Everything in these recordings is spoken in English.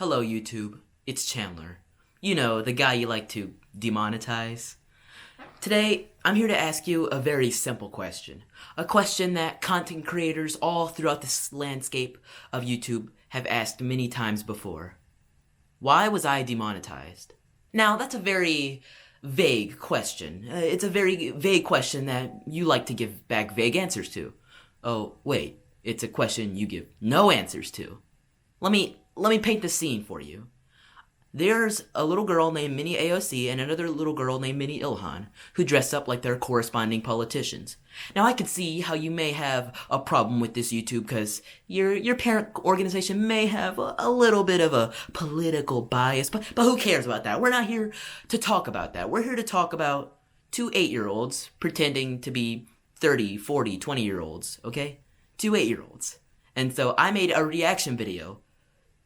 Hello, YouTube. It's Chandler. You know, the guy you like to demonetize. Today, I'm here to ask you a very simple question. A question that content creators all throughout this landscape of YouTube have asked many times before. Why was I demonetized? Now, that's a very vague question. It's a very vague question that you like to give back vague answers to. Oh, wait. It's a question you give no answers to. Let me paint the scene for you. There's a little girl named Minnie AOC and another little girl named Minnie Ilhan who dress up like their corresponding politicians. Now I could see how you may have a problem with this YouTube because your parent organization may have a little bit of a political bias, but who cares about that? We're not here to talk about that. We're here to talk about two 8-year-olds pretending to be 30, 40, 20-year-olds, okay? Two 8-year-olds. And so I made a reaction video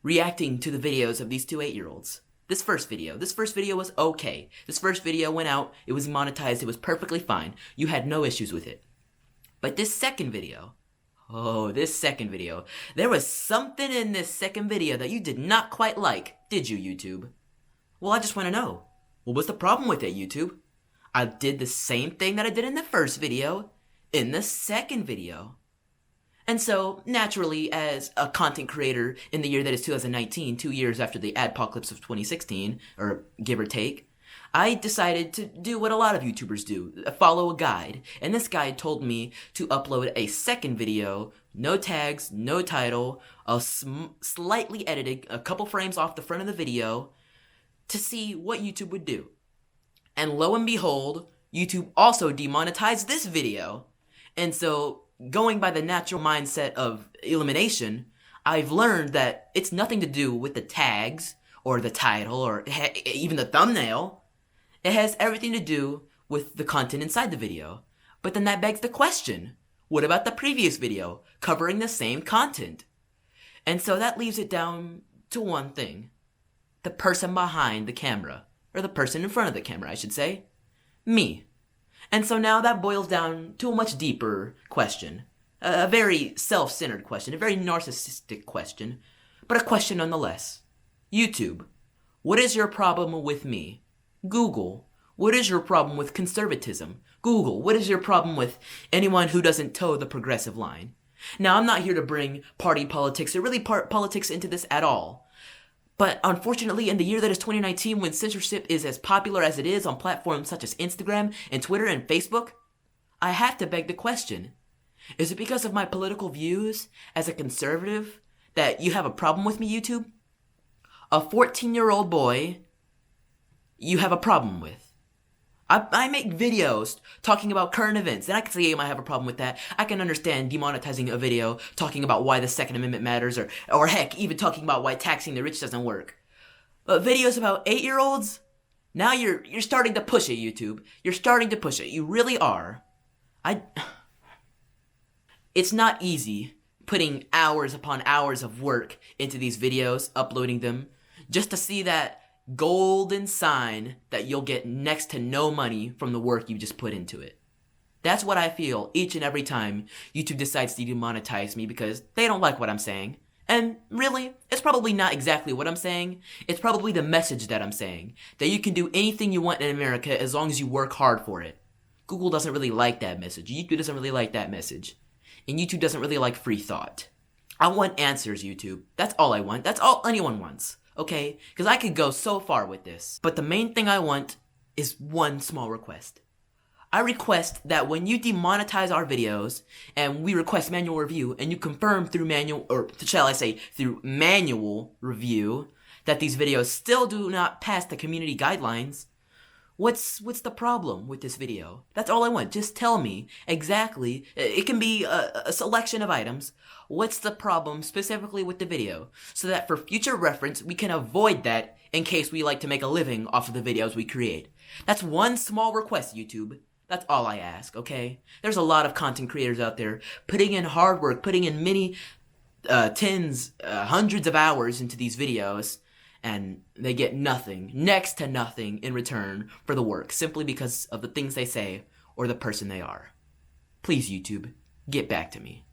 reacting to the videos of these two 8-year-olds. This first video was okay. This first video went out, it was monetized, it was perfectly fine. You had no issues with it. But this second video, there was something in this second video that you did not quite like, did you, YouTube? Well, I just want to know, what was the problem with it, YouTube? I did the same thing that I did in the first video, in the second video. And so, naturally, as a content creator in the year that is 2019, 2 years after the adpocalypse of 2016, or give or take, I decided to do what a lot of YouTubers do, follow a guide. And this guide told me to upload a second video, no tags, no title, slightly edited, a couple frames off the front of the video, to see what YouTube would do. And lo and behold, YouTube also demonetized this video. And so, going by the natural mindset of elimination, I've learned that it's nothing to do with the tags, or the title, or even the thumbnail. It has everything to do with the content inside the video. But then that begs the question, what about the previous video, covering the same content? And so that leaves it down to one thing. The person behind the camera, or the person in front of the camera, I should say. Me. And so now that boils down to a much deeper question. A very self-centered question, a very narcissistic question, but a question nonetheless. YouTube, what is your problem with me? Google, what is your problem with conservatism? Google, what is your problem with anyone who doesn't toe the progressive line? Now, I'm not here to bring party politics or really politics into this at all. But unfortunately, in the year that is 2019, when censorship is as popular as it is on platforms such as Instagram and Twitter and Facebook, I have to beg the question, is it because of my political views as a conservative that you have a problem with me, YouTube? A 14-year-old boy you have a problem with. I make videos talking about current events, and I can see you might have a problem with that. I can understand demonetizing a video talking about why the Second Amendment matters, or heck, even talking about why taxing the rich doesn't work. But videos about 8-year-olds? Now you're starting to push it, YouTube. You're starting to push it. You really are. It's not easy putting hours upon hours of work into these videos, uploading them, just to see that golden sign that you'll get next to no money from the work you just put into it. That's what I feel each and every time YouTube decides to demonetize me because they don't like what I'm saying. And really, it's probably not exactly what I'm saying. It's probably the message that I'm saying. That you can do anything you want in America as long as you work hard for it. Google doesn't really like that message. YouTube doesn't really like that message. And YouTube doesn't really like free thought. I want answers, YouTube. That's all I want. That's all anyone wants. Okay? Because I could go so far with this. But the main thing I want is one small request. I request that when you demonetize our videos, and we request manual review, and you confirm through through manual review, that these videos still do not pass the community guidelines, what's the problem with this video? That's all I want. Just tell me exactly. It can be a selection of items. What's the problem specifically with the video? So that for future reference, we can avoid that in case we like to make a living off of the videos we create. That's one small request, YouTube. That's all I ask, okay? There's a lot of content creators out there putting in hard work, putting in many tens, hundreds of hours into these videos, and they get nothing, next to nothing in return for the work, simply because of the things they say or the person they are. Please, YouTube, get back to me.